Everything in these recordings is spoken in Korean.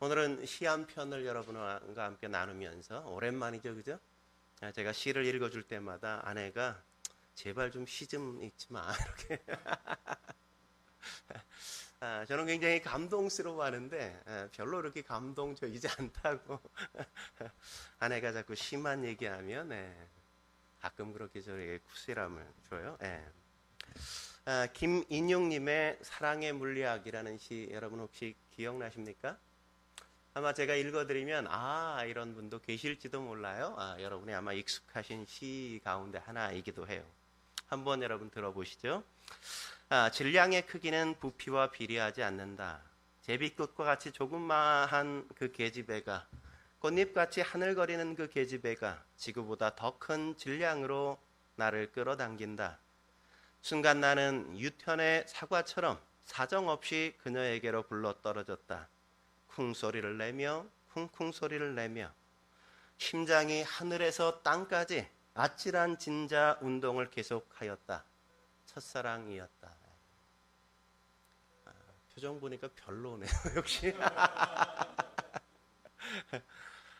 오늘은 시 한 편을 여러분과 함께 나누면서 오랜만이죠, 그죠? 제가 시를 읽어줄 때마다 아내가 제발 좀 시 좀 읽지 마 이렇게. 저는 굉장히 감동스러워하는데 별로 그렇게 감동적이지 않다고. 아내가 자꾸 시만 얘기하면 가끔 그렇게 저에게 쿠시람을 줘요. 김인용님의 사랑의 물리학이라는 시 여러분 혹시 기억나십니까? 아마 제가 읽어드리면 이런 분도 계실지도 몰라요. 여러분이 아마 익숙하신 시 가운데 하나이기도 해요. 한번 여러분 들어보시죠. 질량의 크기는 부피와 비례하지 않는다. 제비꽃과 같이 조그마한 그 계집애가, 꽃잎같이 하늘거리는 그 계집애가 지구보다 더 큰 질량으로 나를 끌어당긴다. 순간 나는 유턴의 사과처럼 사정없이 그녀에게로 굴러 떨어졌다. 쿵 소리를 내며 쿵쿵 소리를 내며 심장이 하늘에서 땅까지 아찔한 진자 운동을 계속하였다. 첫사랑이었다. 표정 보니까 별로네요. 역시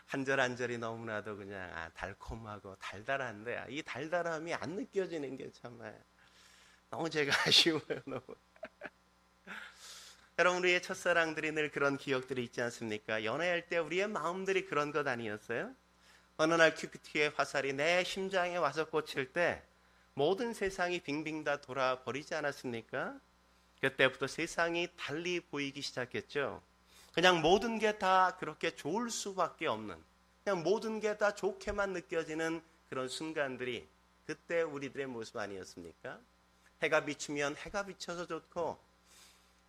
한 절 한 절이 너무나도 그냥 달콤하고 달달한데 이 달달함이 안 느껴지는 게 정말 너무 제가 아쉬워요. 너무. 여러분, 우리의 첫사랑들이 늘 그런 기억들이 있지 않습니까? 연애할 때 우리의 마음들이 그런 것 아니었어요? 어느 날 큐피트의 화살이 내 심장에 와서 꽂힐 때 모든 세상이 빙빙 다 돌아버리지 않았습니까? 그때부터 세상이 달리 보이기 시작했죠. 그냥 모든 게 다 그렇게 좋을 수밖에 없는, 그냥 모든 게 다 좋게만 느껴지는 그런 순간들이 그때 우리들의 모습 아니었습니까? 해가 비추면 해가 비쳐서 좋고,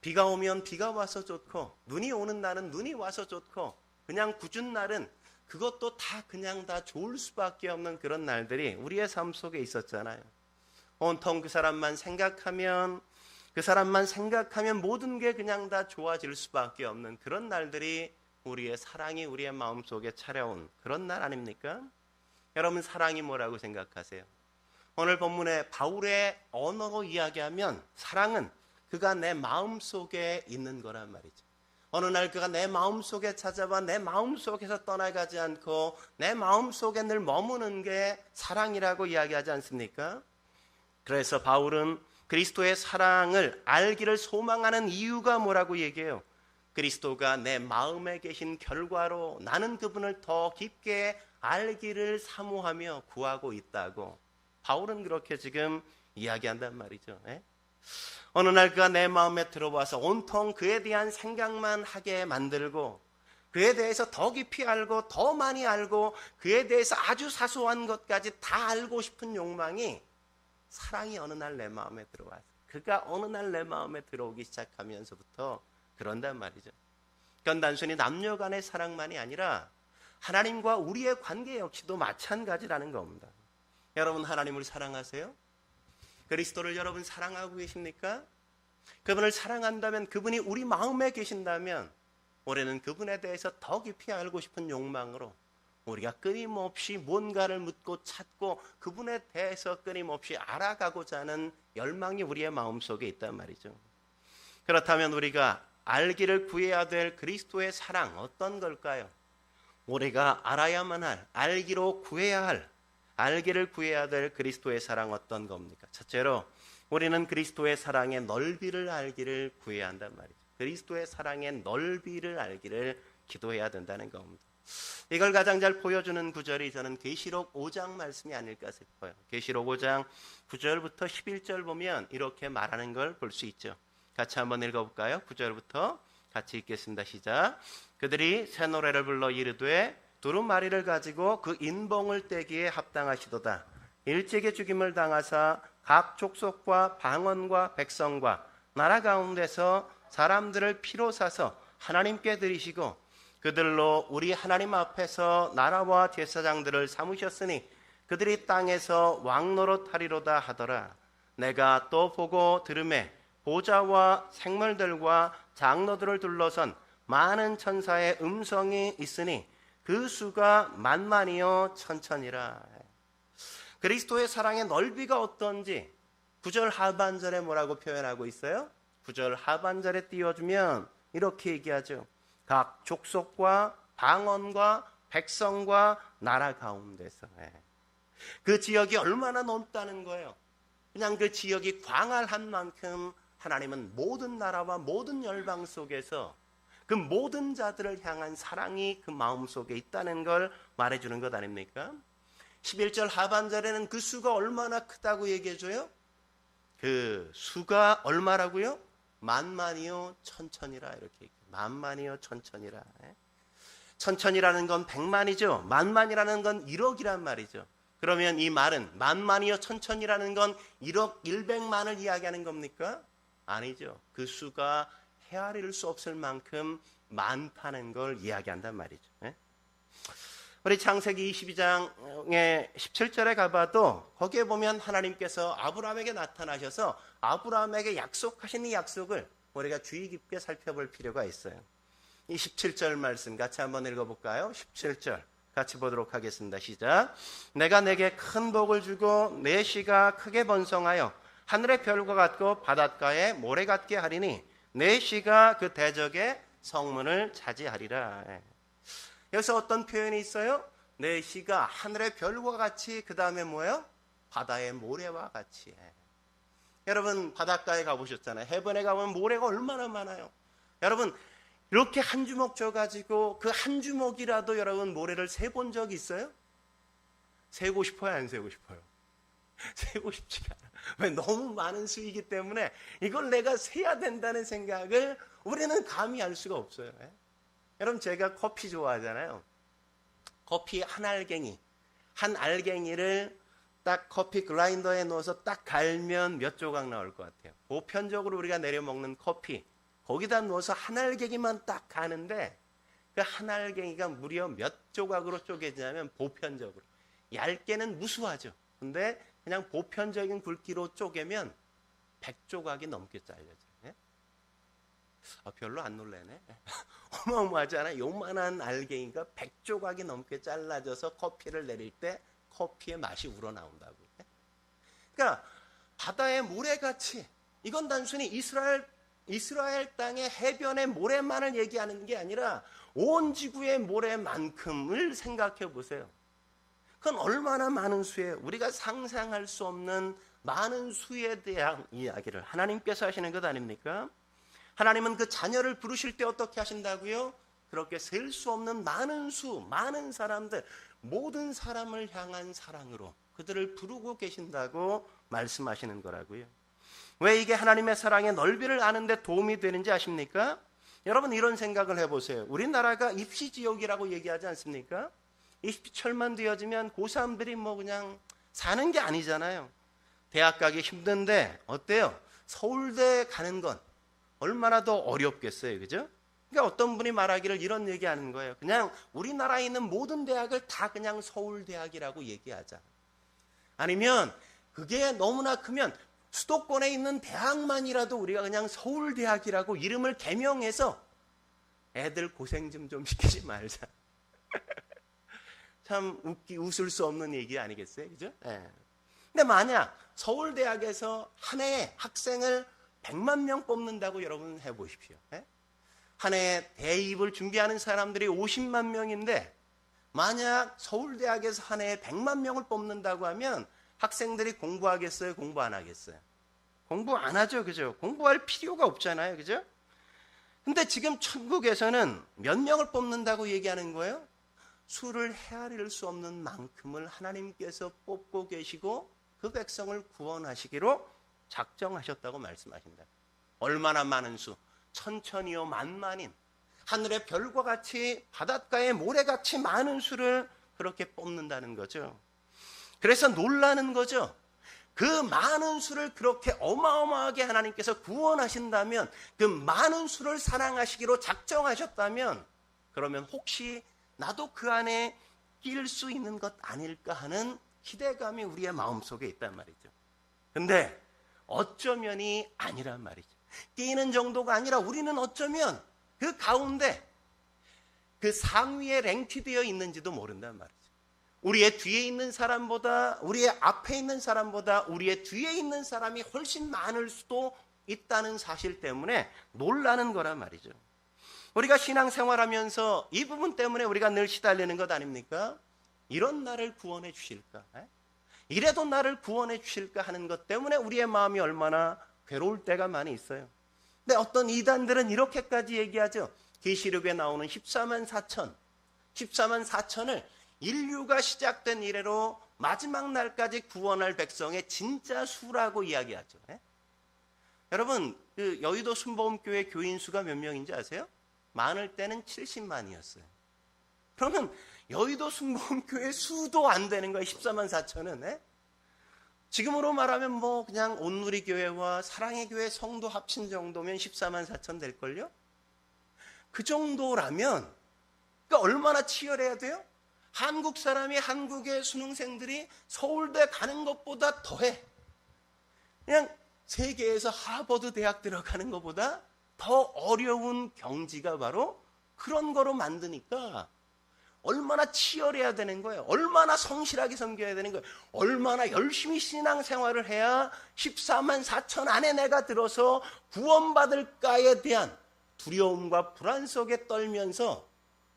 비가 오면 비가 와서 좋고, 눈이 오는 날은 눈이 와서 좋고, 그냥 궂은 날은 그것도 다 그냥 다 좋을 수밖에 없는 그런 날들이 우리의 삶 속에 있었잖아요. 온통 그 사람만 생각하면 모든 게 그냥 다 좋아질 수밖에 없는 그런 날들이 우리의 사랑이 우리의 마음속에 차려온 그런 날 아닙니까? 여러분, 사랑이 뭐라고 생각하세요? 오늘 본문에 바울의 언어로 이야기하면 사랑은 그가 내 마음속에 있는 거란 말이죠. 어느 날 그가 내 마음속에 찾아와 내 마음속에서 떠나가지 않고 내 마음속에 늘 머무는 게 사랑이라고 이야기하지 않습니까? 그래서 바울은 그리스도의 사랑을 알기를 소망하는 이유가 뭐라고 얘기해요? 그리스도가 내 마음에 계신 결과로 나는 그분을 더 깊게 알기를 사모하며 구하고 있다고 바울은 그렇게 지금 이야기한단 말이죠. 어느 날 그가 내 마음에 들어와서 온통 그에 대한 생각만 하게 만들고, 그에 대해서 더 깊이 알고 더 많이 알고 그에 대해서 아주 사소한 것까지 다 알고 싶은 욕망이, 사랑이 어느 날 내 마음에 들어와서, 그가 어느 날 내 마음에 들어오기 시작하면서부터 그런단 말이죠. 그건 단순히 남녀 간의 사랑만이 아니라 하나님과 우리의 관계 역시도 마찬가지라는 겁니다. 여러분, 하나님을 사랑하세요? 그리스도를 여러분 사랑하고 계십니까? 그분을 사랑한다면, 그분이 우리 마음에 계신다면 우리는 그분에 대해서 더 깊이 알고 싶은 욕망으로 우리가 끊임없이 뭔가를 묻고 찾고 그분에 대해서 끊임없이 알아가고자 하는 열망이 우리의 마음속에 있단 말이죠. 그렇다면 우리가 알기를 구해야 될 그리스도의 사랑 어떤 걸까요? 우리가 알아야만 할, 알기로 구해야 할, 알기를 구해야 될 그리스도의 사랑 어떤 겁니까? 첫째로 우리는 그리스도의 사랑의 넓이를 알기를 구해야 한단 말이죠. 그리스도의 사랑의 넓이를 알기를 기도해야 된다는 겁니다. 이걸 가장 잘 보여주는 구절이 저는 계시록 5장 말씀이 아닐까 싶어요. 계시록 5장 9절부터 11절 보면 이렇게 말하는 걸 볼 수 있죠. 같이 한번 읽어볼까요? 9절부터 같이 읽겠습니다. 시작. 그들이 새 노래를 불러 이르되 두루마리를 가지고 그 인봉을 떼기에 합당하시도다. 일찍이 죽임을 당하사 각 족속과 방언과 백성과 나라 가운데서 사람들을 피로 사서 하나님께 드리시고 그들로 우리 하나님 앞에서 나라와 제사장들을 삼으셨으니 그들이 땅에서 왕노릇하리로다 하더라. 내가 또 보고 들으매 보좌와 생물들과 장로들을 둘러선 많은 천사의 음성이 있으니 그 수가 만만이요 천천이라. 그리스도의 사랑의 넓이가 어떤지 9절 하반절에 뭐라고 표현하고 있어요? 9절 하반절에 띄워주면 이렇게 얘기하죠. 각 족속과 방언과 백성과 나라 가운데서. 그 지역이 얼마나 넓다는 거예요. 그냥 그 지역이 광활한 만큼 하나님은 모든 나라와 모든 열방 속에서 그 모든 자들을 향한 사랑이 그 마음 속에 있다는 걸 말해주는 것 아닙니까? 11절 하반절에는 그 수가 얼마나 크다고 얘기해줘요? 그 수가 얼마라고요? 만만이요 천천이라 이렇게 얘기해요. 만만이요 천천이라. 천천이라는 건 100만이죠. 만만이라는 건 1억이란 말이죠. 그러면 이 말은 만만이요 천천이라는 건 1억 100만을 이야기하는 겁니까? 아니죠. 그 수가 헤아릴 수 없을 만큼 많다는 걸 이야기한단 말이죠. 우리 창세기 22장의 17절에 가봐도 거기에 보면 하나님께서 아브라함에게 나타나셔서 아브라함에게 약속하신 이 약속을 우리가 주의 깊게 살펴볼 필요가 있어요. 이 17절 말씀 같이 한번 읽어볼까요? 17절 같이 보도록 하겠습니다. 시작. 내가 내게 큰 복을 주고 내 씨가 크게 번성하여 하늘의 별과 같고 바닷가의 모래 같게 하리니 내 씨가 그 대적의 성문을 차지하리라. 여기서 어떤 표현이 있어요? 내 씨가 하늘의 별과 같이, 그 다음에 뭐예요? 바다의 모래와 같이. 여러분 바닷가에 가보셨잖아요. 해변에 가보면 모래가 얼마나 많아요. 여러분 이렇게 한 주먹 져가지고 그 한 주먹이라도 여러분 모래를 세본 적 있어요? 세고 싶어요? 안 세고 싶어요? 세고 싶지가 않아요. 왜? 너무 많은 수이기 때문에 이걸 내가 세야 된다는 생각을 우리는 감히 할 수가 없어요. 여러분 제가 커피 좋아하잖아요. 커피 한 알갱이를 딱 커피 그라인더에 넣어서 딱 갈면 몇 조각 나올 것 같아요. 보편적으로 우리가 내려 먹는 커피 거기다 넣어서 한 알갱이만 딱 가는데 그 한 알갱이가 무려 몇 조각으로 쪼개지냐면 보편적으로 얇게는 무수하죠. 근데 그냥 보편적인 굵기로 쪼개면 100조각이 넘게 잘려져요. 별로 안 놀래네. 어마어마하지 않아요? 요만한 알갱이가 100조각이 넘게 잘라져서 커피를 내릴 때 커피의 맛이 우러나온다고. 그러니까 바다의 모래같이, 이건 단순히 이스라엘 땅의 해변의 모래만을 얘기하는 게 아니라 온 지구의 모래만큼을 생각해 보세요. 그건 얼마나 많은 수예요. 우리가 상상할 수 없는 많은 수에 대한 이야기를 하나님께서 하시는 것 아닙니까? 하나님은 그 자녀를 부르실 때 어떻게 하신다고요? 그렇게 셀 수 없는 많은 수, 많은 사람들, 모든 사람을 향한 사랑으로 그들을 부르고 계신다고 말씀하시는 거라고요. 왜 이게 하나님의 사랑의 넓이를 아는데 도움이 되는지 아십니까? 여러분 이런 생각을 해보세요. 우리나라가 입시지옥이라고 얘기하지 않습니까? 입시철만 되어지면 고3들이 뭐 그냥 사는 게 아니잖아요. 대학 가기 힘든데 어때요? 서울대 가는 건 얼마나 더 어렵겠어요. 그죠? 그러니까 어떤 분이 말하기를 이런 얘기하는 거예요. 그냥 우리나라에 있는 모든 대학을 다 그냥 서울대학이라고 얘기하자. 아니면 그게 너무나 크면 수도권에 있는 대학만이라도 우리가 그냥 서울대학이라고 이름을 개명해서 애들 고생 좀 시키지 말자. 참 웃을 수 없는 얘기 아니겠어요? 그죠? 근데 만약 서울대학에서 한 해에 학생을 100만 명 뽑는다고 여러분 해보십시오. 한 해에 대입을 준비하는 사람들이 50만 명인데 만약 서울대학에서 한 해에 100만 명을 뽑는다고 하면 학생들이 공부하겠어요? 공부 안 하겠어요? 공부 안 하죠. 그죠? 공부할 필요가 없잖아요. 그죠? 근데 지금 천국에서는 몇 명을 뽑는다고 얘기하는 거예요? 수를 헤아릴 수 없는 만큼을 하나님께서 뽑고 계시고 그 백성을 구원하시기로 작정하셨다고 말씀하신다. 얼마나 많은 수, 천천히요 만만인, 하늘의 별과 같이 바닷가의 모래같이 많은 수를 그렇게 뽑는다는 거죠. 그래서 놀라는 거죠. 그 많은 수를 그렇게 어마어마하게 하나님께서 구원하신다면, 그 많은 수를 사랑하시기로 작정하셨다면, 그러면 혹시 나도 그 안에 낄 수 있는 것 아닐까 하는 기대감이 우리의 마음속에 있단 말이죠. 근데 어쩌면이 아니란 말이죠. 끼는 정도가 아니라 우리는 어쩌면 그 가운데 그 상위에 랭크되어 있는지도 모른단 말이죠. 우리의 뒤에 있는 사람보다, 우리의 앞에 있는 사람보다 우리의 뒤에 있는 사람이 훨씬 많을 수도 있다는 사실 때문에 놀라는 거란 말이죠. 우리가 신앙생활하면서 이 부분 때문에 우리가 늘 시달리는 것 아닙니까? 이런 나를 구원해 주실까? 이래도 나를 구원해 주실까 하는 것 때문에 우리의 마음이 얼마나 괴로울 때가 많이 있어요. 근데 어떤 이단들은 이렇게까지 얘기하죠. 계시록에 나오는 14만 4천을 인류가 시작된 이래로 마지막 날까지 구원할 백성의 진짜 수라고 이야기하죠. 여러분, 그 여의도 순복음교회 교인 수가 몇 명인지 아세요? 많을 때는 70만이었어요. 그러면 여의도 순복음교회 수도 안 되는 거예요. 14만 4천은. 지금으로 말하면 뭐 그냥 온누리교회와 사랑의 교회 성도 합친 정도면 14만 4천 될걸요? 그 정도라면 그러니까 얼마나 치열해야 돼요? 한국 사람이 한국의 수능생들이 서울대 가는 것보다 더해. 그냥 세계에서 하버드 대학 들어가는 것보다 더 어려운 경지가 바로 그런 거로 만드니까 얼마나 치열해야 되는 거예요. 얼마나 성실하게 섬겨야 되는 거예요. 얼마나 열심히 신앙생활을 해야 14만 4천 안에 내가 들어서 구원받을까에 대한 두려움과 불안 속에 떨면서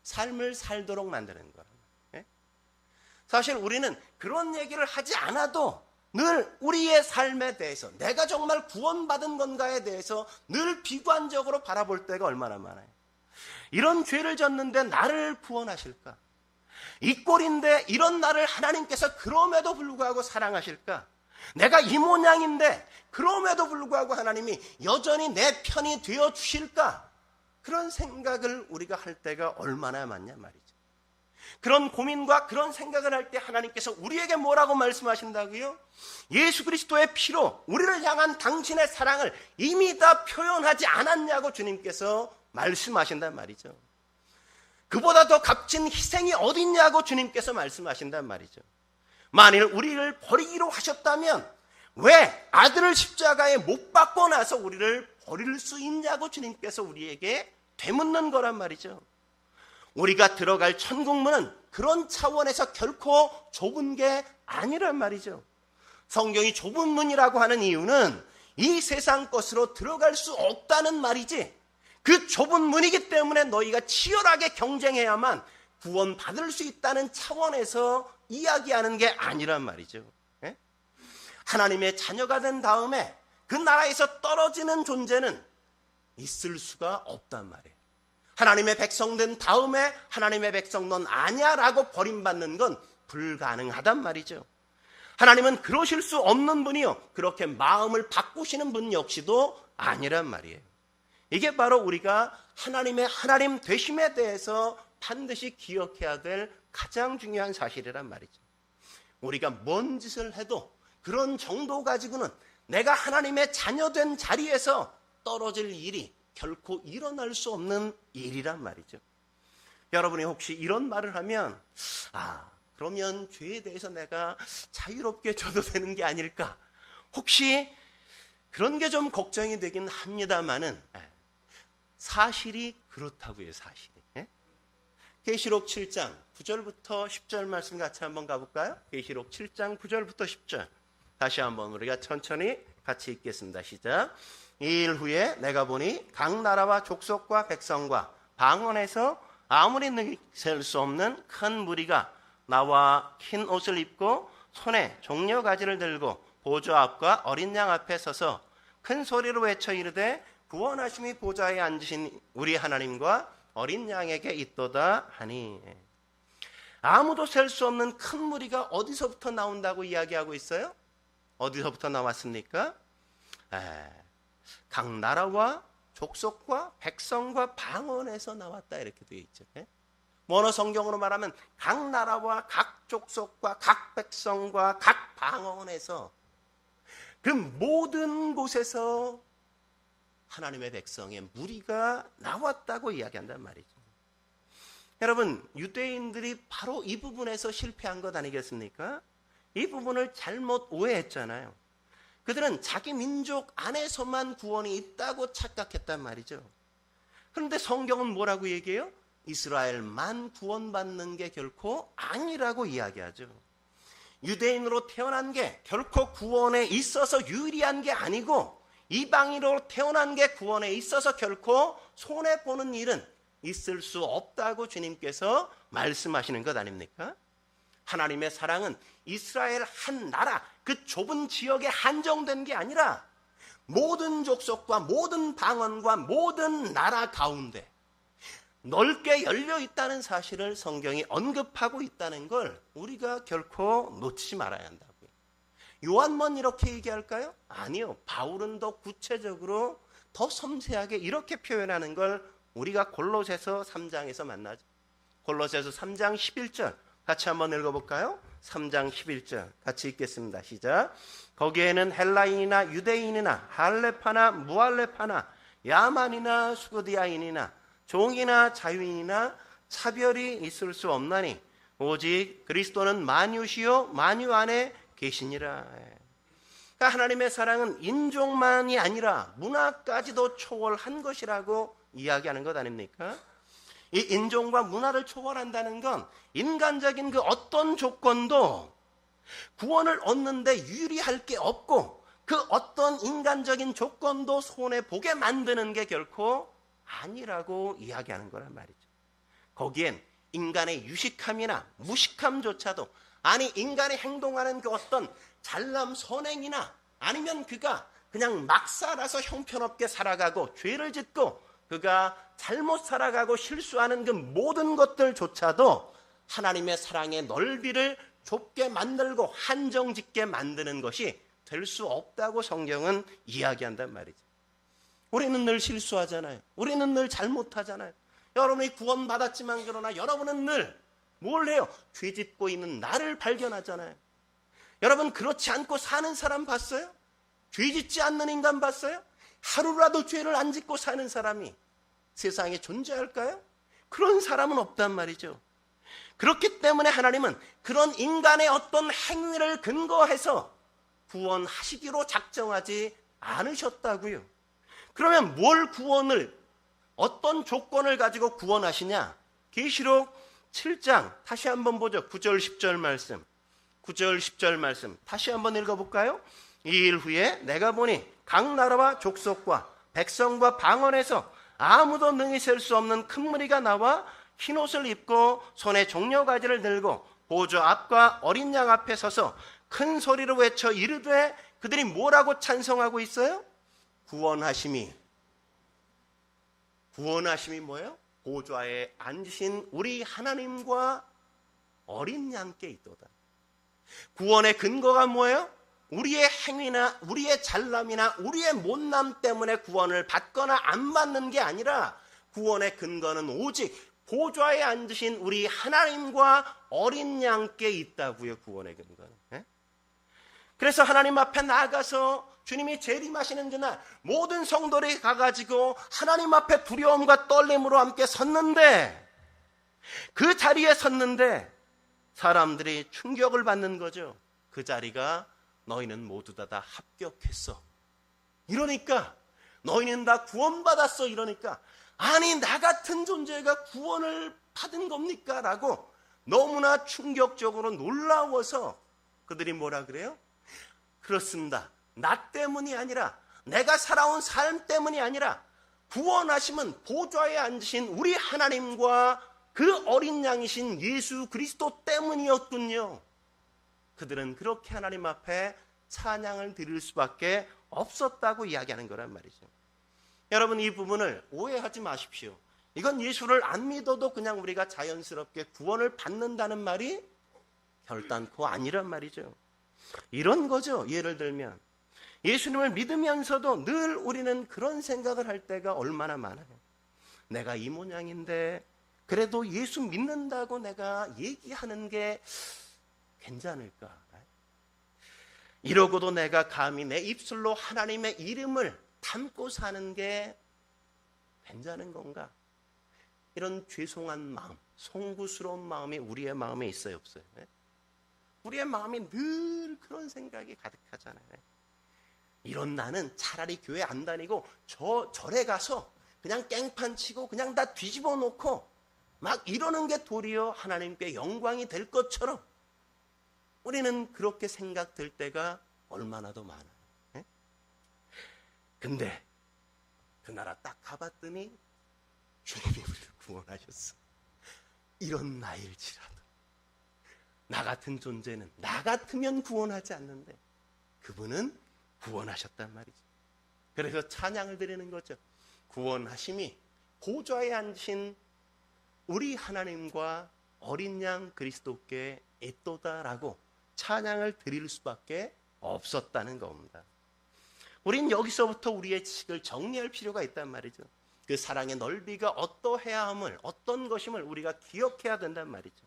삶을 살도록 만드는 거예요. 사실 우리는 그런 얘기를 하지 않아도 늘 우리의 삶에 대해서 내가 정말 구원받은 건가에 대해서 늘 비관적으로 바라볼 때가 얼마나 많아요. 이런 죄를 졌는데 나를 구원하실까? 이 꼴인데 이런 나를 하나님께서 그럼에도 불구하고 사랑하실까? 내가 이 모양인데 그럼에도 불구하고 하나님이 여전히 내 편이 되어 주실까? 그런 생각을 우리가 할 때가 얼마나 많냐 말이죠. 그런 고민과 그런 생각을 할 때 하나님께서 우리에게 뭐라고 말씀하신다고요? 예수 그리스도의 피로 우리를 향한 당신의 사랑을 이미 다 표현하지 않았냐고 주님께서 말씀하신단 말이죠. 그보다 더 값진 희생이 어딨냐고 주님께서 말씀하신단 말이죠. 만일 우리를 버리기로 하셨다면 왜 아들을 십자가에 못 박고 나서 우리를 버릴 수 있냐고 주님께서 우리에게 되묻는 거란 말이죠. 우리가 들어갈 천국문은 그런 차원에서 결코 좁은 게 아니란 말이죠. 성경이 좁은 문이라고 하는 이유는 이 세상 것으로 들어갈 수 없다는 말이지, 그 좁은 문이기 때문에 너희가 치열하게 경쟁해야만 구원받을 수 있다는 차원에서 이야기하는 게 아니란 말이죠. 하나님의 자녀가 된 다음에 그 나라에서 떨어지는 존재는 있을 수가 없단 말이에요. 하나님의 백성 된 다음에 하나님의 백성 넌 아니야 라고 버림받는 건 불가능하단 말이죠. 하나님은 그러실 수 없는 분이요, 그렇게 마음을 바꾸시는 분 역시도 아니란 말이에요. 이게 바로 우리가 하나님의 하나님 되심에 대해서 반드시 기억해야 될 가장 중요한 사실이란 말이죠. 우리가 뭔 짓을 해도 그런 정도 가지고는 내가 하나님의 자녀된 자리에서 떨어질 일이 결코 일어날 수 없는 일이란 말이죠. 여러분이 혹시 이런 말을 하면 그러면 죄에 대해서 내가 자유롭게 져도 되는 게 아닐까? 혹시 그런 게 좀 걱정이 되긴 합니다만은 사실이 그렇다고요, 사실이. 계시록 7장 9절부터 10절 말씀 같이 한번 가볼까요? 계시록 7장 9절부터 10절 다시 한번 우리가 천천히 같이 읽겠습니다. 시작. 이 일 후에 내가 보니 각 나라와 족속과 백성과 방언에서 아무리 셀 수 없는 큰 무리가 나와 흰 옷을 입고 손에 종려가지를 들고 보좌 앞과 어린 양 앞에 서서 큰 소리로 외쳐 이르되 구원하심이 보좌에 앉으신 우리 하나님과 어린 양에게 있도다 하니. 아무도 셀 수 없는 큰 무리가 어디서부터 나온다고 이야기하고 있어요? 어디서부터 나왔습니까? 각 나라와 족속과 백성과 방언에서 나왔다 이렇게 되어 있죠. 원어 성경으로 말하면 각 나라와 각 족속과 각 백성과 각 방언에서, 그 모든 곳에서 하나님의 백성의 무리가 나왔다고 이야기한단 말이죠. 여러분, 유대인들이 바로 이 부분에서 실패한 것 아니겠습니까? 이 부분을 잘못 오해했잖아요. 그들은 자기 민족 안에서만 구원이 있다고 착각했단 말이죠. 그런데 성경은 뭐라고 얘기해요? 이스라엘만 구원받는 게 결코 아니라고 이야기하죠. 유대인으로 태어난 게 결코 구원에 있어서 유리한 게 아니고, 이방인으로 태어난 게 구원에 있어서 결코 손해보는 일은 있을 수 없다고 주님께서 말씀하시는 것 아닙니까? 하나님의 사랑은 이스라엘 한 나라, 그 좁은 지역에 한정된 게 아니라 모든 족속과 모든 방언과 모든 나라 가운데 넓게 열려 있다는 사실을 성경이 언급하고 있다는 걸 우리가 결코 놓치지 말아야 한다고요. 요한만 이렇게 얘기할까요? 아니요. 바울은 더 구체적으로 더 섬세하게 이렇게 표현하는 걸 우리가 골로새서 3장에서 만나죠. 골로새서 3장 11절 같이 한번 읽어볼까요? 3장 11절 같이 읽겠습니다. 시작. 거기에는 헬라인이나 유대인이나 할레파나 무할레파나 야만이나 수고디아인이나 종이나 자유인이나 차별이 있을 수 없나니 오직 그리스도는 만유시요 만유 안에 계시니라. 그러니까 하나님의 사랑은 인종만이 아니라 문화까지도 초월한 것이라고 이야기하는 것 아닙니까? 이 인종과 문화를 초월한다는 건 인간적인 그 어떤 조건도 구원을 얻는데 유리할 게 없고 그 어떤 인간적인 조건도 손해보게 만드는 게 결코 아니라고 이야기하는 거란 말이죠. 거기엔 인간의 유식함이나 무식함조차도 아니 인간이 행동하는 그 어떤 잘남 선행이나 아니면 그가 그냥 막 살아서 형편없게 살아가고 죄를 짓고 그가 잘못 살아가고 실수하는 그 모든 것들조차도 하나님의 사랑의 넓이를 좁게 만들고 한정짓게 만드는 것이 될 수 없다고 성경은 이야기한단 말이죠. 우리는 늘 실수하잖아요. 우리는 늘 잘못하잖아요. 여러분이 구원받았지만 그러나 여러분은 늘 뭘 해요? 죄 짓고 있는 나를 발견하잖아요. 여러분 그렇지 않고 사는 사람 봤어요? 죄 짓지 않는 인간 봤어요? 하루라도 죄를 안 짓고 사는 사람이 세상에 존재할까요? 그런 사람은 없단 말이죠. 그렇기 때문에 하나님은 그런 인간의 어떤 행위를 근거해서 구원하시기로 작정하지 않으셨다고요. 그러면 뭘 구원을 어떤 조건을 가지고 구원하시냐? 계시록 7장 다시 한번 보죠. 9절 10절 말씀. 9절 10절 말씀 다시 한번 읽어볼까요? 이 일 후에 내가 보니 각 나라와 족속과 백성과 방언에서 아무도 능히 셀 수 없는 큰 무리가 나와 흰옷을 입고 손에 종려가지를 들고 보좌 앞과 어린 양 앞에 서서 큰 소리로 외쳐 이르되 그들이 뭐라고 찬송하고 있어요? 구원하심이 뭐예요? 보좌에 앉으신 우리 하나님과 어린 양께 있도다. 구원의 근거가 뭐예요? 우리의 행위나 우리의 잘남이나 우리의 못남 때문에 구원을 받거나 안 받는 게 아니라 구원의 근거는 오직 보좌에 앉으신 우리 하나님과 어린 양께 있다고요. 구원의 근거는. 그래서 하나님 앞에 나아가서 주님이 재림하시는 그날 모든 성도들이 가가지고 하나님 앞에 두려움과 떨림으로 함께 섰는데 그 자리에 섰는데 사람들이 충격을 받는 거죠. 그 자리가 너희는 모두 다 합격했어. 이러니까 너희는 다 구원받았어. 이러니까 아니 나 같은 존재가 구원을 받은 겁니까? 라고 너무나 충격적으로 놀라워서 그들이 뭐라 그래요? 그렇습니다. 나 때문이 아니라 내가 살아온 삶 때문이 아니라 구원하심은 보좌에 앉으신 우리 하나님과 그 어린 양이신 예수 그리스도 때문이었군요. 그들은 그렇게 하나님 앞에 찬양을 드릴 수밖에 없었다고 이야기하는 거란 말이죠. 여러분 이 부분을 오해하지 마십시오. 이건 예수를 안 믿어도 그냥 우리가 자연스럽게 구원을 받는다는 말이 결단코 아니란 말이죠. 이런 거죠. 예를 들면 예수님을 믿으면서도 늘 우리는 그런 생각을 할 때가 얼마나 많아요. 내가 이 모양인데 그래도 예수 믿는다고 내가 얘기하는 게 괜찮을까? 이러고도 내가 감히 내 입술로 하나님의 이름을 담고 사는 게 괜찮은 건가? 이런 죄송한 마음, 송구스러운 마음이 우리의 마음에 있어요, 없어요? 우리의 마음이 늘 그런 생각이 가득하잖아요. 이런 나는 차라리 교회 안 다니고 절에 가서 그냥 깽판 치고 그냥 다 뒤집어 놓고 막 이러는 게 도리어 하나님께 영광이 될 것처럼 우리는 그렇게 생각될 때가 얼마나 더 많아요. 근데 그 나라 딱 가봤더니 주님이 우리를 구원하셨어. 이런 나일지라도 나 같은 존재는 나 같으면 구원하지 않는데 그분은 구원하셨단 말이죠. 그래서 찬양을 드리는 거죠. 구원하심이 보좌에 앉으신 우리 하나님과 어린 양 그리스도께 있도다라고 찬양을 드릴 수밖에 없었다는 겁니다. 우린 여기서부터 우리의 지식을 정리할 필요가 있단 말이죠. 그 사랑의 넓이가 어떠해야 함을, 어떤 것임을 우리가 기억해야 된단 말이죠.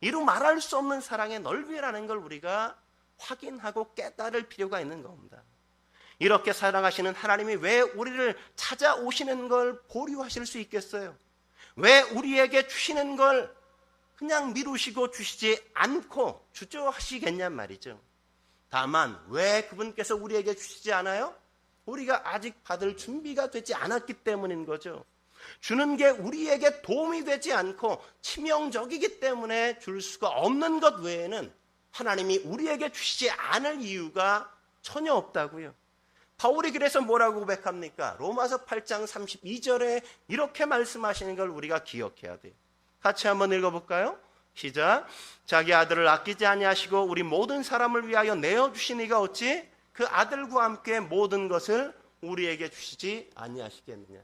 이루 말할 수 없는 사랑의 넓이라는 걸 우리가 확인하고 깨달을 필요가 있는 겁니다. 이렇게 사랑하시는 하나님이 왜 우리를 찾아오시는 걸 보류하실 수 있겠어요? 왜 우리에게 주시는 걸 그냥 미루시고 주시지 않고 주저하시겠냔 말이죠. 다만 왜 그분께서 우리에게 주시지 않아요? 우리가 아직 받을 준비가 되지 않았기 때문인 거죠. 주는 게 우리에게 도움이 되지 않고 치명적이기 때문에 줄 수가 없는 것 외에는 하나님이 우리에게 주시지 않을 이유가 전혀 없다고요. 바울이 그래서 뭐라고 고백합니까? 로마서 8장 32절에 이렇게 말씀하시는 걸 우리가 기억해야 돼요. 같이 한번 읽어볼까요? 시작. 자기 아들을 아끼지 아니하시고 우리 모든 사람을 위하여 내어주신 이가 어찌 그 아들과 함께 모든 것을 우리에게 주시지 아니하시겠느냐.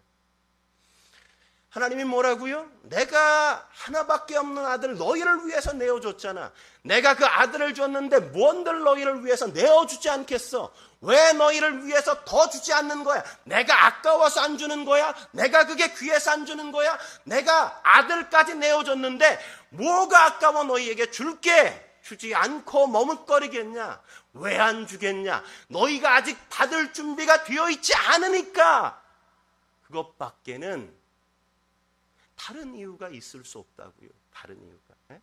하나님이 뭐라고요? 내가 하나밖에 없는 아들 너희를 위해서 내어줬잖아. 내가 그 아들을 줬는데 뭔들 너희를 위해서 내어주지 않겠어? 왜 너희를 위해서 더 주지 않는 거야? 내가 아까워서 안 주는 거야? 내가 그게 귀해서 안 주는 거야? 내가 아들까지 내어줬는데 뭐가 아까워 너희에게 줄게 주지 않고 머뭇거리겠냐? 왜 안 주겠냐? 너희가 아직 받을 준비가 되어 있지 않으니까. 그것밖에는 다른 이유가 있을 수 없다고요. 다른 이유가.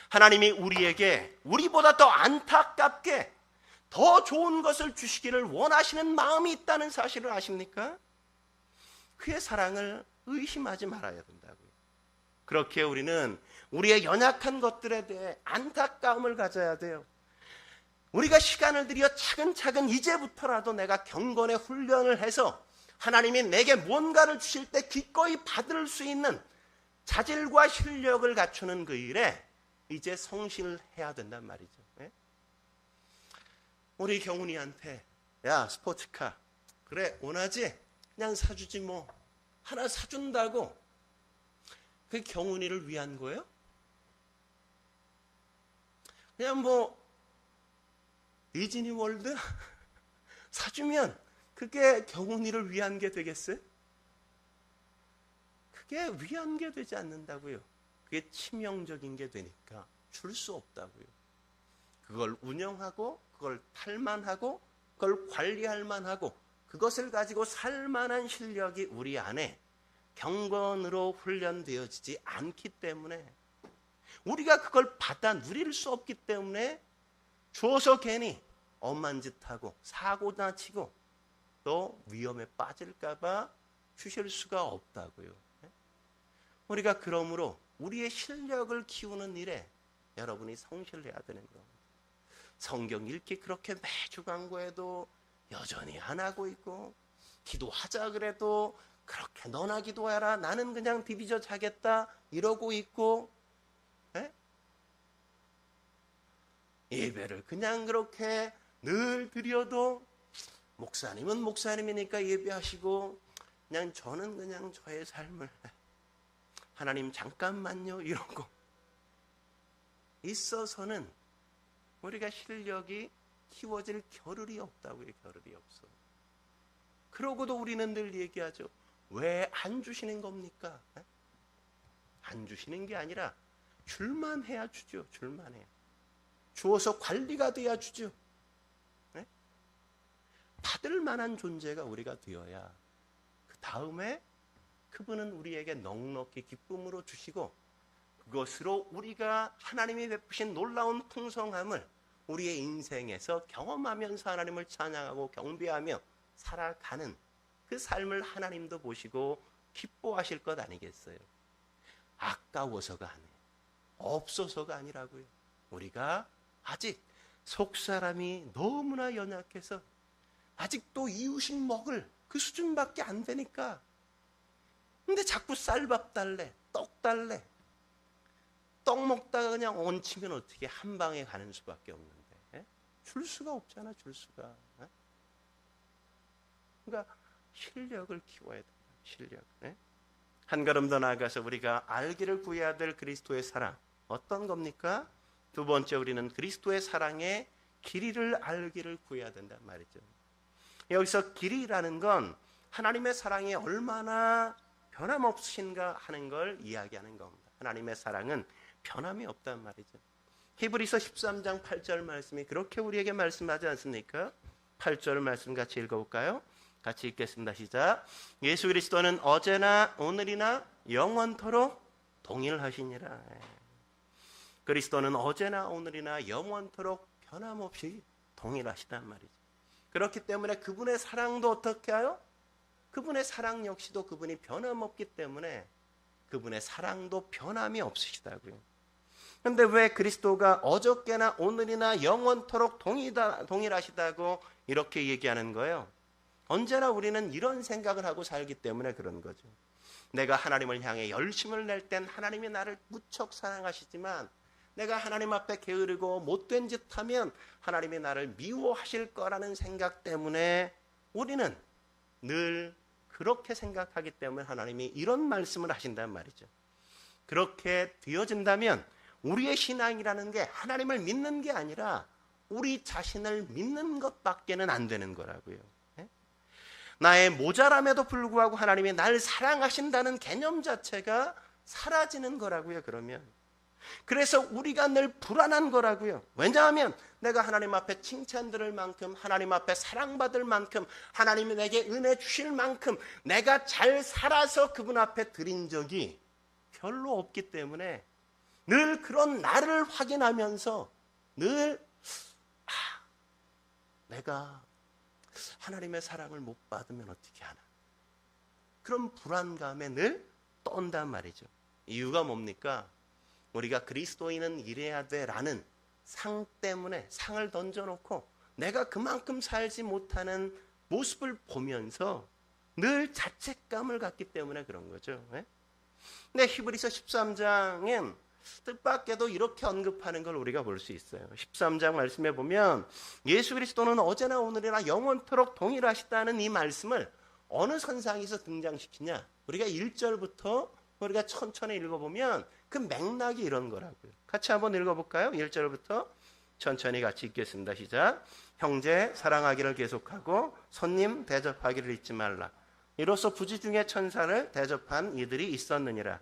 하나님이 우리에게 우리보다 더 안타깝게 더 좋은 것을 주시기를 원하시는 마음이 있다는 사실을 아십니까? 그의 사랑을 의심하지 말아야 된다고요. 그렇게 우리는 우리의 연약한 것들에 대해 안타까움을 가져야 돼요. 우리가 시간을 들여 차근차근 이제부터라도 내가 경건의 훈련을 해서 하나님이 내게 뭔가를 주실 때 기꺼이 받을 수 있는 자질과 실력을 갖추는 그 일에 이제 성실해야 된단 말이죠. 예? 우리 경훈이한테 야 스포츠카 그래 원하지? 그냥 사주지 뭐. 하나 사준다고 그 경훈이를 위한 거예요? 그냥 뭐 디즈니 월드 사주면 그게 경훈이를 위한 게 되겠어요? 그게 위한 게 되지 않는다고요. 그게 치명적인 게 되니까 줄 수 없다고요. 그걸 운영하고 그걸 탈만하고 그걸 관리할 만하고 그것을 가지고 살 만한 실력이 우리 안에 경건으로 훈련되어지지 않기 때문에 우리가 그걸 받아 누릴 수 없기 때문에 주어서 괜히 엄한 짓하고 사고나 치고 또 위험에 빠질까 봐 주실 수가 없다고요. 우리가 그러므로 우리의 실력을 키우는 일에 여러분이 성실해야 되는 겁니다. 성경 읽기 그렇게 매주 광고해도 여전히 안 하고 있고 기도하자 그래도 그렇게 너나 기도해라 나는 그냥 디비저 자겠다 이러고 있고 예배를 그냥 그렇게 늘 드려도 목사님은 목사님이니까 예배하시고 그냥 저는 그냥 저의 삶을 하나님 잠깐만요 이러고 있어서는 우리가 실력이 키워질 겨를이 없다고요. 겨를이 없어. 그러고도 우리는 늘 얘기하죠. 왜 안 주시는 겁니까? 안 주시는 게 아니라 줄만 해야 주죠. 줄만 해야. 주어서 관리가 돼야 주죠. 네? 받을 만한 존재가 우리가 되어야 그 다음에 그분은 우리에게 넉넉히 기쁨으로 주시고 그것으로 우리가 하나님이 베푸신 놀라운 풍성함을 우리의 인생에서 경험하면서 하나님을 찬양하고 경배하며 살아가는 그 삶을 하나님도 보시고 기뻐하실 것 아니겠어요? 아까워서가 아니에요. 없어서가 아니라고요. 우리가 아직 속사람이 너무나 연약해서 아직도 이웃이 먹을 그 수준밖에 안 되니까 근데 자꾸 쌀밥 달래, 떡 달래. 떡 먹다가 그냥 얹히면 어떻게 한 방에 가는 수밖에 없는데. 예? 줄 수가 없잖아, 줄 수가. 예? 그러니까 실력을 키워야 돼. 실력. 예? 한 걸음 더 나아가서 우리가 알기를 구해야 될 그리스도의 사랑. 어떤 겁니까? 두 번째, 우리는 그리스도의 사랑의 길이를 알기를 구해야 된단 말이죠. 여기서 길이라는 건 하나님의 사랑이 얼마나 변함없으신가 하는 걸 이야기하는 겁니다. 하나님의 사랑은 변함이 없단 말이죠. 히브리서 13장 8절 말씀이 그렇게 우리에게 말씀하지 않습니까? 8절 말씀 같이 읽어볼까요? 같이 읽겠습니다. 시작. 예수 그리스도는 어제나 오늘이나 영원토록 동일하시니라. 그리스도는 어제나 오늘이나 영원토록 변함없이 동일하시단 말이죠. 그렇기 때문에 그분의 사랑도 어떻게 해요? 그분의 사랑 역시도 그분이 변함없기 때문에 그분의 사랑도 변함이 없으시다고요. 그런데 왜 그리스도가 어저께나 오늘이나 영원토록 동일하시다고 이렇게 얘기하는 거예요? 언제나 우리는 이런 생각을 하고 살기 때문에 그런 거죠. 내가 하나님을 향해 열심을 낼 땐 하나님이 나를 무척 사랑하시지만 내가 하나님 앞에 게으르고 못된 짓 하면 하나님이 나를 미워하실 거라는 생각 때문에 우리는 늘 그렇게 생각하기 때문에 하나님이 이런 말씀을 하신단 말이죠. 그렇게 되어진다면 우리의 신앙이라는 게 하나님을 믿는 게 아니라 우리 자신을 믿는 것밖에는 안 되는 거라고요. 나의 모자람에도 불구하고 하나님이 날 사랑하신다는 개념 자체가 사라지는 거라고요. 그러면 그래서 우리가 늘 불안한 거라고요. 왜냐하면 내가 하나님 앞에 칭찬 들을 만큼, 하나님 앞에 사랑받을 만큼, 하나님이 내게 은혜 주실 만큼 내가 잘 살아서 그분 앞에 드린 적이 별로 없기 때문에 늘 그런 나를 확인하면서 늘 내가 하나님의 사랑을 못 받으면 어떻게 하나, 그런 불안감에 늘 떤단 말이죠. 이유가 뭡니까? 우리가 그리스도인은 이래야 돼라는 상 때문에 상을 던져놓고 내가 그만큼 살지 못하는 모습을 보면서 늘 자책감을 갖기 때문에 그런 거죠. 근데 히브리서 13장엔 뜻밖에도 이렇게 언급하는 걸 우리가 볼 수 있어요. 13장 말씀에 보면 예수 그리스도는 어제나 오늘이나 영원토록 동일하시다는 이 말씀을 어느 선상에서 등장시키냐? 우리가 1절부터 우리가 천천히 읽어보면 그 맥락이 이런 거라고요. 같이 한번 읽어볼까요? 1절부터 천천히 같이 읽겠습니다. 시작. 형제 사랑하기를 계속하고 손님 대접하기를 잊지 말라. 이로써 부지 중에 천사를 대접한 이들이 있었느니라.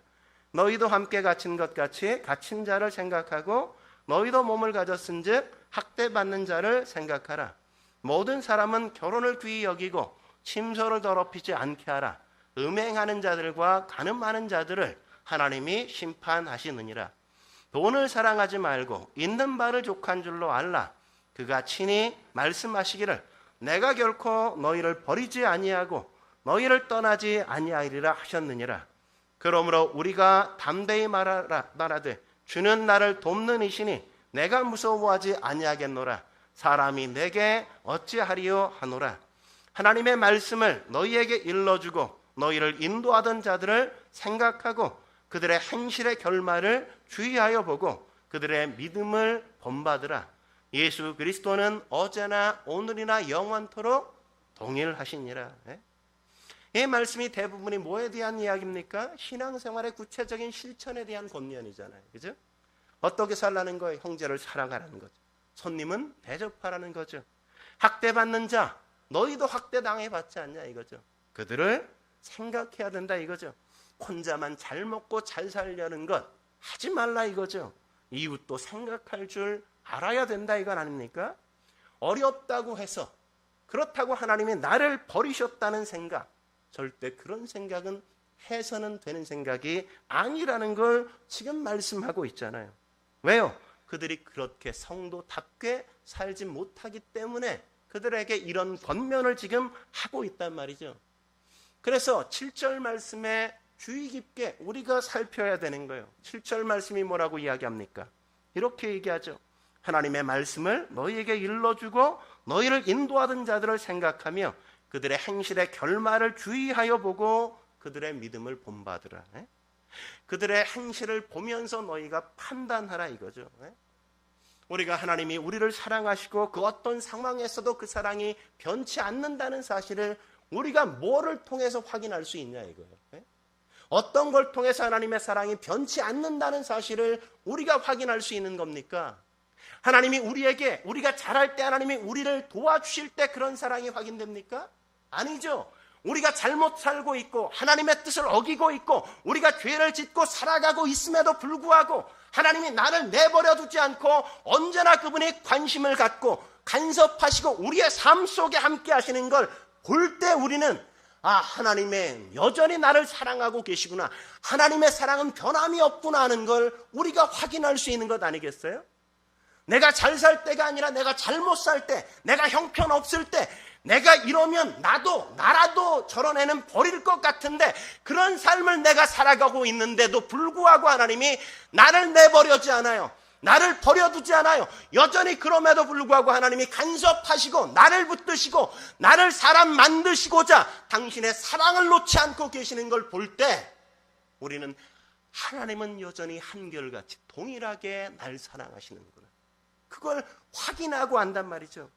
너희도 함께 갇힌 것 같이 갇힌 자를 생각하고 너희도 몸을 가졌은즉 학대받는 자를 생각하라. 모든 사람은 결혼을 귀히 여기고 침소를 더럽히지 않게 하라. 음행하는 자들과 간음하는 자들을 하나님이 심판하시느니라. 돈을 사랑하지 말고 있는 바를 족한 줄로 알라. 그가 친히 말씀하시기를 내가 결코 너희를 버리지 아니하고 너희를 떠나지 아니하리라 하셨느니라. 그러므로 우리가 담대히 말하되 주는 나를 돕는 이시니 내가 무서워하지 아니하겠노라. 사람이 내게 어찌하리요 하노라. 하나님의 말씀을 너희에게 일러주고 너희를 인도하던 자들을 생각하고 그들의 행실의 결말을 주의하여 보고 그들의 믿음을 본받으라. 예수 그리스도는 어제나 오늘이나 영원토록 동일하시니라. 이 말씀이 대부분이 뭐에 대한 이야기입니까? 신앙생활의 구체적인 실천에 대한 권면이잖아요. 그죠? 어떻게 살라는 거예요? 형제를 사랑하라는 거죠. 손님은 대접하라는 거죠. 학대받는 자, 너희도 학대당해봤지 않냐 이거죠. 그들을 생각해야 된다 이거죠. 혼자만 잘 먹고 잘 살려는 것 하지 말라 이거죠. 이웃도 생각할 줄 알아야 된다 이건 아닙니까? 어렵다고 해서 그렇다고 하나님이 나를 버리셨다는 생각, 절대 그런 생각은 해서는 되는 생각이 아니라는 걸 지금 말씀하고 있잖아요. 왜요? 그들이 그렇게 성도답게 살지 못하기 때문에 그들에게 이런 권면을 지금 하고 있단 말이죠. 그래서 7절 말씀에 주의 깊게 우리가 살펴야 되는 거예요. 7절 말씀이 뭐라고 이야기합니까? 이렇게 얘기하죠. 하나님의 말씀을 너희에게 일러주고 너희를 인도하던 자들을 생각하며 그들의 행실의 결말을 주의하여 보고 그들의 믿음을 본받으라. 그들의 행실을 보면서 너희가 판단하라 이거죠. 우리가 하나님이 우리를 사랑하시고 그 어떤 상황에서도 그 사랑이 변치 않는다는 사실을 우리가 뭐를 통해서 확인할 수 있냐 이거예요. 어떤 걸 통해서 하나님의 사랑이 변치 않는다는 사실을 우리가 확인할 수 있는 겁니까? 하나님이 우리에게 우리가 잘할 때 하나님이 우리를 도와주실 때 그런 사랑이 확인됩니까? 아니죠. 우리가 잘못 살고 있고 하나님의 뜻을 어기고 있고 우리가 죄를 짓고 살아가고 있음에도 불구하고 하나님이 나를 내버려 두지 않고 언제나 그분이 관심을 갖고 간섭하시고 우리의 삶 속에 함께 하시는 걸 볼 때 우리는 하나님의 여전히 나를 사랑하고 계시구나. 하나님의 사랑은 변함이 없구나 하는 걸 우리가 확인할 수 있는 것 아니겠어요? 내가 잘 살 때가 아니라 내가 잘못 살 때, 내가 형편없을 때 내가 이러면 나라도 저런 애는 버릴 것 같은데 그런 삶을 내가 살아가고 있는데도 불구하고 하나님이 나를 내버려지 않아요. 나를 버려두지 않아요. 여전히 그럼에도 불구하고 하나님이 간섭하시고 나를 붙드시고 나를 사람 만드시고자 당신의 사랑을 놓지 않고 계시는 걸 볼 때 우리는 하나님은 여전히 한결같이 동일하게 날 사랑하시는구나. 그걸 확인하고 안단 말이죠.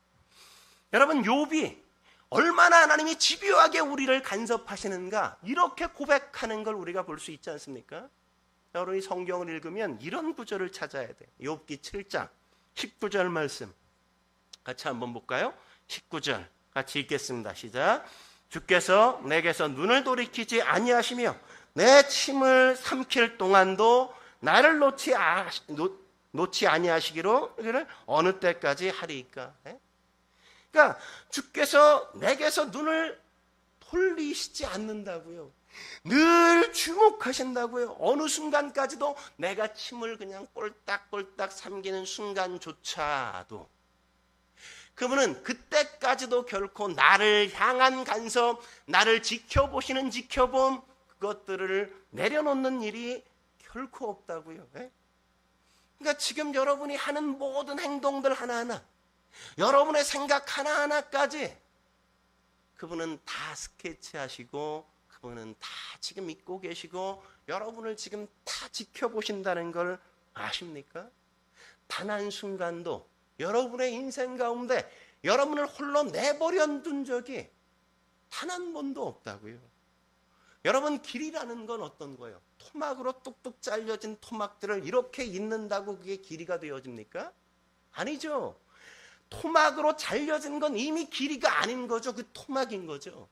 여러분 욥이 얼마나 하나님이 집요하게 우리를 간섭하시는가 이렇게 고백하는 걸 우리가 볼 수 있지 않습니까? 여러분이 성경을 읽으면 이런 구절을 찾아야 돼요. 욥기 7장 19절 말씀 같이 한번 볼까요? 19절 같이 읽겠습니다. 시작. 주께서 내게서 눈을 돌이키지 아니하시며 내 침을 삼킬 동안도 나를 놓지 아니하시기로 어느 때까지 하리이까? 그러니까 주께서 내게서 눈을 돌리시지 않는다고요. 늘 주목하신다고요. 어느 순간까지도 내가 침을 그냥 꼴딱꼴딱 삼키는 순간조차도 그분은 그때까지도 결코 나를 향한 간섭, 나를 지켜보시는 지켜봄 그것들을 내려놓는 일이 결코 없다고요. 그러니까 지금 여러분이 하는 모든 행동들 하나하나, 여러분의 생각 하나하나까지 그분은 다 스케치하시고 그분은 다 지금 믿고 계시고 여러분을 지금 다 지켜보신다는 걸 아십니까? 단 한순간도 여러분의 인생 가운데 여러분을 홀로 내버려 둔 적이 단 한 번도 없다고요. 여러분 길이라는 건 어떤 거예요? 토막으로 뚝뚝 잘려진 토막들을 이렇게 잇는다고 그게 길이가 되어집니까? 아니죠. 토막으로 잘려진 건 이미 길이가 아닌 거죠. 그 토막인 거죠.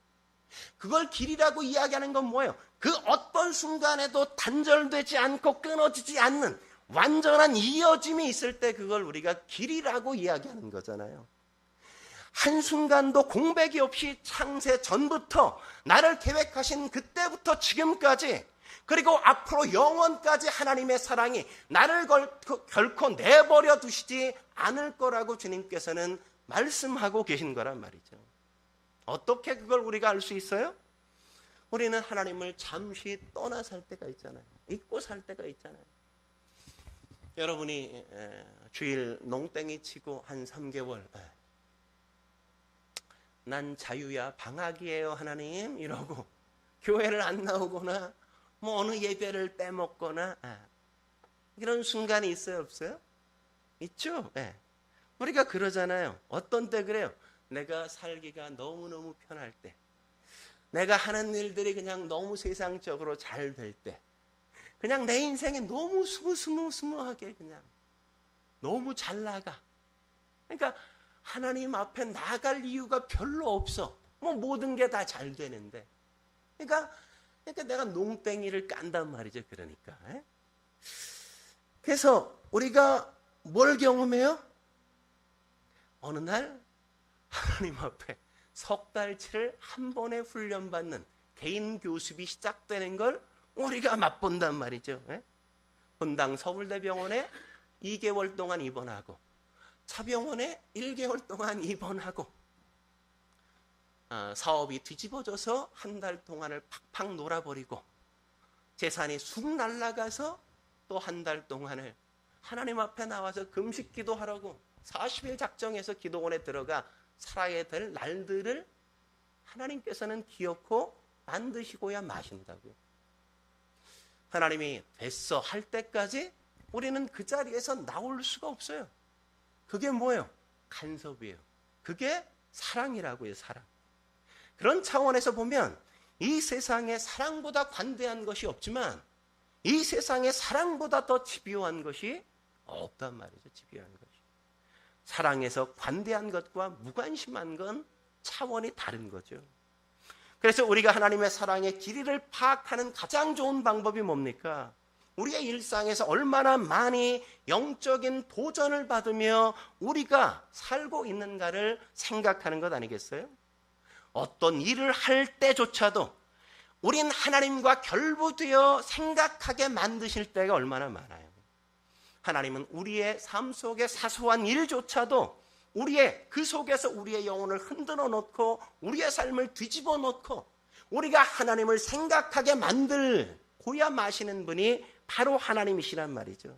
그걸 길이라고 이야기하는 건 뭐예요? 그 어떤 순간에도 단절되지 않고 끊어지지 않는 완전한 이어짐이 있을 때 그걸 우리가 길이라고 이야기하는 거잖아요. 한순간도 공백이 없이 창세 전부터 나를 계획하신 그때부터 지금까지 그리고 앞으로 영원까지 하나님의 사랑이 나를 결코 내버려 두시지 않을 거라고 주님께서는 말씀하고 계신 거란 말이죠. 어떻게 그걸 우리가 알 수 있어요? 우리는 하나님을 잠시 떠나 살 때가 있잖아요. 잊고 살 때가 있잖아요. 여러분이 주일 농땡이 치고 한 3개월 난 자유야 방학이에요 하나님 이러고 교회를 안 나오거나 뭐 어느 예배를 빼먹거나 이런 순간이 있어요 없어요? 있죠. 우리가 그러잖아요. 어떤 때 그래요? 내가 살기가 너무너무 편할 때, 내가 하는 일들이 그냥 너무 세상적으로 잘 될 때, 그냥 내 인생이 너무 스무스무하게 그냥 너무 잘 나가. 그러니까 하나님 앞에 나갈 이유가 별로 없어. 뭐 모든 게 다 잘 되는데. 그러니까 내가 농땡이를 깐단 말이죠. 그러니까. 그래서 우리가 뭘 경험해요? 어느 날 하나님 앞에 석 달치를 한 번에 훈련받는 개인 교습이 시작되는 걸 우리가 맛본단 말이죠. 분당 서울대병원에 2개월 동안 입원하고 차병원에 1개월 동안 입원하고 사업이 뒤집어져서 한 달 동안을 팍팍 놀아버리고 재산이 쑥 날아가서 또 한 달 동안을 하나님 앞에 나와서 금식 기도하라고 40일 작정해서 기도원에 들어가 살아야 될 날들을 하나님께서는 기어코 만드시고야 마신다고요. 하나님이 됐어 할 때까지 우리는 그 자리에서 나올 수가 없어요. 그게 뭐예요? 간섭이에요. 그게 사랑이라고요. 사랑. 그런 차원에서 보면 이 세상에 사랑보다 관대한 것이 없지만 이 세상에 사랑보다 더 집요한 것이 없단 말이죠. 집요한 것이. 사랑에서 관대한 것과 무관심한 건 차원이 다른 거죠. 그래서 우리가 하나님의 사랑의 길이를 파악하는 가장 좋은 방법이 뭡니까? 우리의 일상에서 얼마나 많이 영적인 도전을 받으며 우리가 살고 있는가를 생각하는 것 아니겠어요? 어떤 일을 할 때조차도 우린 하나님과 결부되어 생각하게 만드실 때가 얼마나 많아요. 하나님은 우리의 삶 속의 사소한 일조차도 그 속에서 우리의 영혼을 흔들어 놓고 우리의 삶을 뒤집어 놓고 우리가 하나님을 생각하게 만들고야 마시는 분이 바로 하나님이시란 말이죠.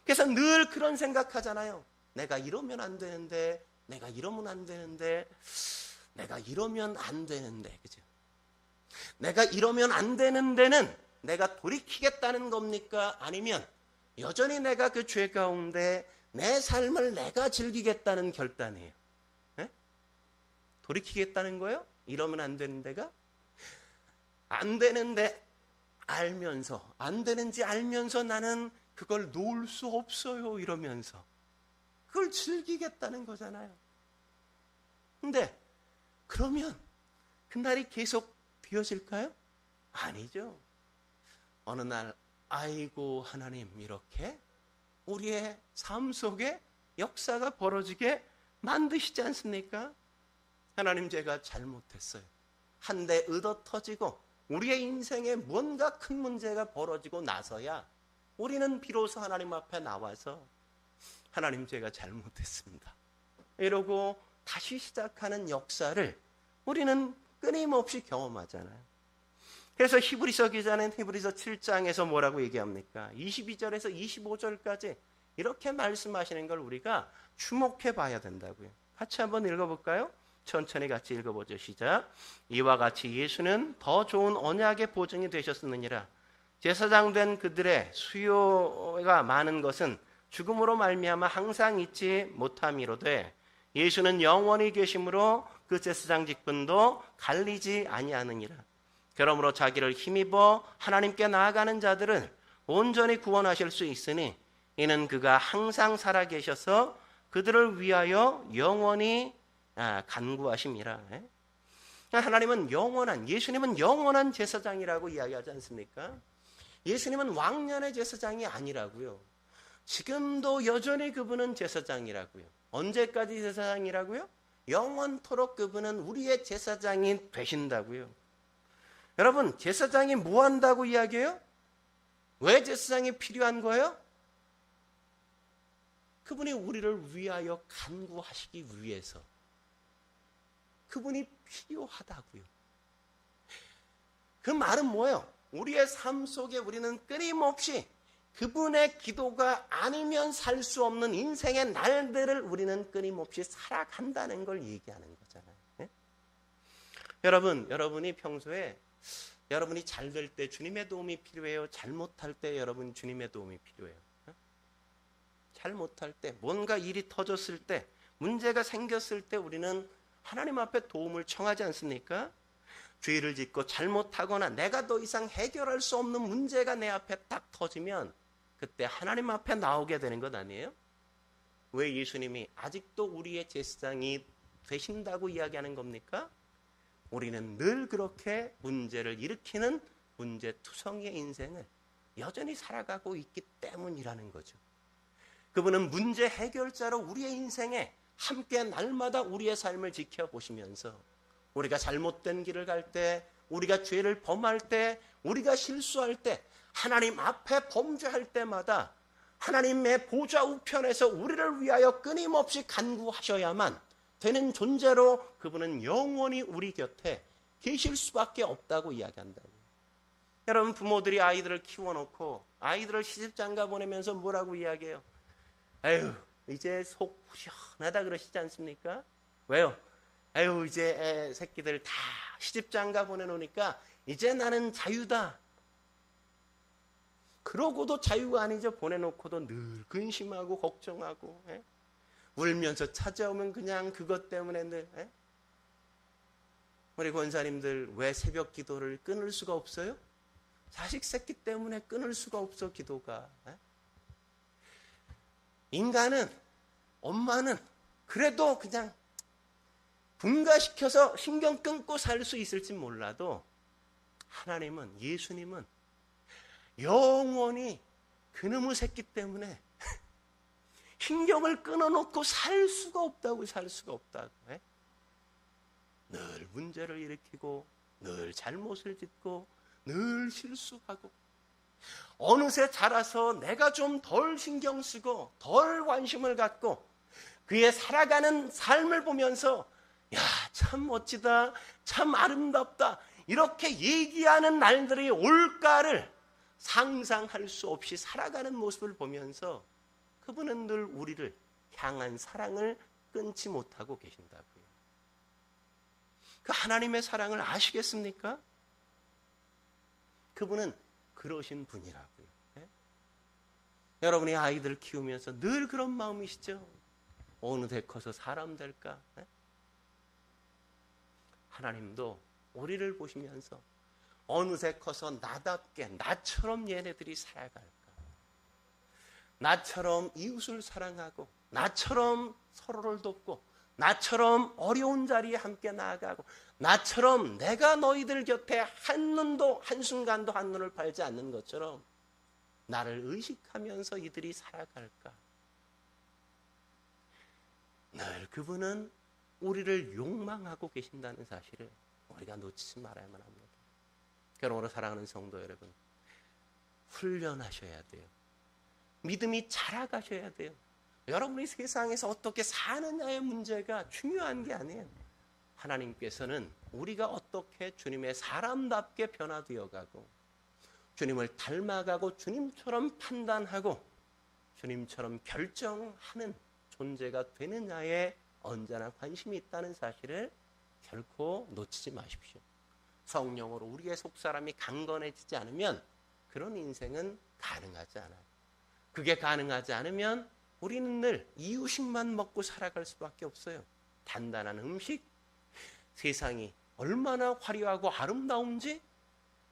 그래서 늘 그런 생각하잖아요. 내가 이러면 안 되는데, 내가 이러면 안 되는데, 내가 이러면 안 되는데, 그죠? 내가 이러면 안 되는 데는 내가 돌이키겠다는 겁니까? 아니면 여전히 내가 그 죄 가운데 내 삶을 내가 즐기겠다는 결단이에요. 네? 돌이키겠다는 거예요? 이러면 안 되는 데가? 안 되는데 알면서, 안 되는지 알면서 나는 그걸 놓을 수 없어요 이러면서 그걸 즐기겠다는 거잖아요. 근데 그러면 그날이 계속 되어질까요? 아니죠. 어느 날 아이고 하나님 이렇게 우리의 삶 속에 역사가 벌어지게 만드시지 않습니까? 하나님 제가 잘못했어요. 한 대 얻어 터지고 우리의 인생에 뭔가 큰 문제가 벌어지고 나서야 우리는 비로소 하나님 앞에 나와서 하나님 제가 잘못했습니다. 이러고 다시 시작하는 역사를 우리는 끊임없이 경험하잖아요. 그래서 히브리서 기자는 히브리서 7장에서 뭐라고 얘기합니까? 22절에서 25절까지 이렇게 말씀하시는 걸 우리가 주목해 봐야 된다고요. 같이 한번 읽어볼까요? 천천히 같이 읽어보죠. 시작. 이와 같이 예수는 더 좋은 언약의 보증이 되셨느니라. 제사장 된 그들의 수요가 많은 것은 죽음으로 말미암아 항상 잊지 못함이로되 예수는 영원히 계심으로 그 제사장 직분도 갈리지 아니하느니라. 그러므로 자기를 힘입어 하나님께 나아가는 자들을 온전히 구원하실 수 있으니 이는 그가 항상 살아계셔서 그들을 위하여 영원히 간구하심이라. 하나님은 예수님은 영원한 제사장이라고 이야기하지 않습니까? 예수님은 왕년의 제사장이 아니라고요. 지금도 여전히 그분은 제사장이라고요. 언제까지 제사장이라고요? 영원토록 그분은 우리의 제사장이 되신다고요. 여러분, 제사장이 뭐 한다고 이야기해요? 왜 제사장이 필요한 거예요? 그분이 우리를 위하여 간구하시기 위해서 그분이 필요하다고요. 그 말은 뭐예요? 우리의 삶 속에 우리는 끊임없이 그분의 기도가 아니면 살 수 없는 인생의 날들을 우리는 끊임없이 살아간다는 걸 얘기하는 거잖아요. 네? 여러분이 평소에 여러분이 잘 될 때 주님의 도움이 필요해요? 잘못할 때 여러분 주님의 도움이 필요해요? 잘못할 때, 뭔가 일이 터졌을 때, 문제가 생겼을 때 우리는 하나님 앞에 도움을 청하지 않습니까? 죄를 짓고 잘못하거나 내가 더 이상 해결할 수 없는 문제가 내 앞에 딱 터지면 그때 하나님 앞에 나오게 되는 것 아니에요? 왜 예수님이 아직도 우리의 제사장이 되신다고 이야기하는 겁니까? 우리는 늘 그렇게 문제를 일으키는 문제투성이의 인생을 여전히 살아가고 있기 때문이라는 거죠. 그분은 문제 해결자로 우리의 인생에 함께 날마다 우리의 삶을 지켜보시면서 우리가 잘못된 길을 갈 때, 우리가 죄를 범할 때, 우리가 실수할 때, 하나님 앞에 범죄할 때마다 하나님의 보좌 우편에서 우리를 위하여 끊임없이 간구하셔야만 되는 존재로 그분은 영원히 우리 곁에 계실 수밖에 없다고 이야기한다고요. 여러분, 부모들이 아이들을 키워놓고 아이들을 시집장가 보내면서 뭐라고 이야기해요? 아유, 이제 속 시원하다 그러시지 않습니까? 왜요? 아유, 이제 애 새끼들 다 시집장가 보내놓으니까 이제 나는 자유다. 그러고도 자유가 아니죠. 보내놓고도 늘 근심하고 걱정하고, 예? 울면서 찾아오면 그냥 그것 때문에 늘, 예? 우리 권사님들 왜 새벽 기도를 끊을 수가 없어요? 자식 새끼 때문에 끊을 수가 없어, 기도가. 예? 인간은, 엄마는 그래도 그냥 분가시켜서 신경 끊고 살 수 있을지 몰라도 하나님은, 예수님은 영원히 그놈의 새끼 때문에 신경을 끊어놓고 살 수가 없다고. 예? 늘 문제를 일으키고 늘 잘못을 짓고 늘 실수하고 어느새 자라서 내가 좀 덜 신경 쓰고 덜 관심을 갖고 그의 살아가는 삶을 보면서 야, 참 멋지다, 참 아름답다 이렇게 얘기하는 날들이 올까를 상상할 수 없이 살아가는 모습을 보면서 그분은 늘 우리를 향한 사랑을 끊지 못하고 계신다고요. 그 하나님의 사랑을 아시겠습니까? 그분은 그러신 분이라고요. 네? 여러분이 아이들 키우면서 늘 그런 마음이시죠? 어느새 커서 사람 될까? 네? 하나님도 우리를 보시면서 어느새 커서 나답게 나처럼 얘네들이 살아갈까? 나처럼 이웃을 사랑하고 나처럼 서로를 돕고 나처럼 어려운 자리에 함께 나아가고 나처럼 내가 너희들 곁에 한순간도 한눈을 팔지 않는 것처럼 나를 의식하면서 이들이 살아갈까? 늘 그분은 우리를 욕망하고 계신다는 사실을 우리가 놓치지 말아야만 합니다. 그러므로 사랑하는 성도 여러분, 훈련하셔야 돼요. 믿음이 자라가셔야 돼요. 여러분이 세상에서 어떻게 사느냐의 문제가 중요한 게 아니에요. 하나님께서는 우리가 어떻게 주님의 사람답게 변화되어 가고 주님을 닮아가고 주님처럼 판단하고 주님처럼 결정하는 존재가 되느냐에 언제나 관심이 있다는 사실을 결코 놓치지 마십시오. 성령으로 우리의 속사람이 강건해지지 않으면 그런 인생은 가능하지 않아요. 그게 가능하지 않으면 우리는 늘 이유식만 먹고 살아갈 수밖에 없어요. 단단한 음식, 세상이 얼마나 화려하고 아름다운지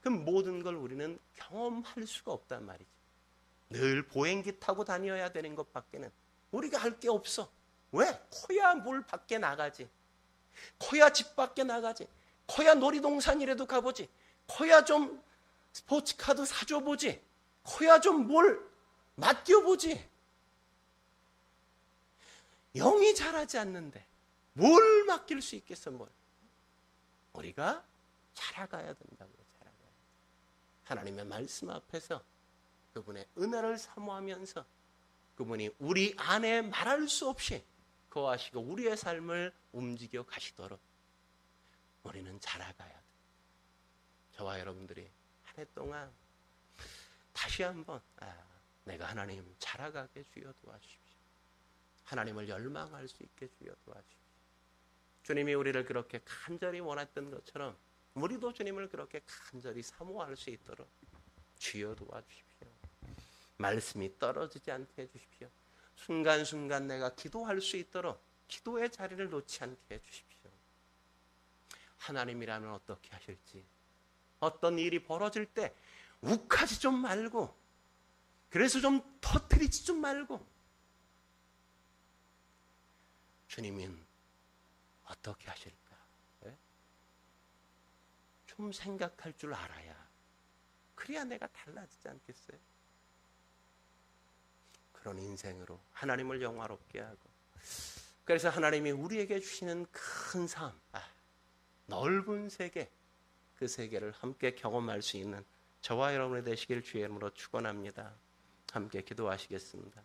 그 모든 걸 우리는 경험할 수가 없단 말이죠. 늘 보행기 타고 다녀야 되는 것밖에는 우리가 할 게 없어. 왜? 커야 뭘 밖에 나가지. 커야 집 밖에 나가지. 커야 놀이동산이라도 가보지. 커야 좀 스포츠카도 사줘보지. 커야 좀 뭘 맡겨보지. 영이 자라지 않는데 뭘 맡길 수 있겠어, 뭘. 우리가 자라가야 된다고요. 자라가야. 하나님의 말씀 앞에서 그분의 은혜를 사모하면서 그분이 우리 안에 말할 수 없이 거하시고 우리의 삶을 움직여 가시도록 우리는 자라가야 돼. 저와 여러분들이 한 해 동안 다시 한번 내가 하나님 자라가게 주여 도와주십시오. 하나님을 열망할 수 있게 주여 도와주십시오. 주님이 우리를 그렇게 간절히 원했던 것처럼 우리도 주님을 그렇게 간절히 사모할 수 있도록 주여 도와주십시오. 말씀이 떨어지지 않게 해주십시오. 순간순간 내가 기도할 수 있도록 기도의 자리를 놓지 않게 해주십시오. 하나님이라면 어떻게 하실지, 어떤 일이 벌어질 때 욱하지 좀 말고, 그래서 좀 터뜨리지 좀 말고, 주님은 어떻게 하실까? 네? 좀 생각할 줄 알아야, 그래야 내가 달라지지 않겠어요? 그런 인생으로 하나님을 영화롭게 하고, 그래서 하나님이 우리에게 주시는 큰 삶, 넓은 세계, 그 세계를 함께 경험할 수 있는 저와 여러분이 되시길 주의 이름으로 축원합니다. 함께 기도하시겠습니다.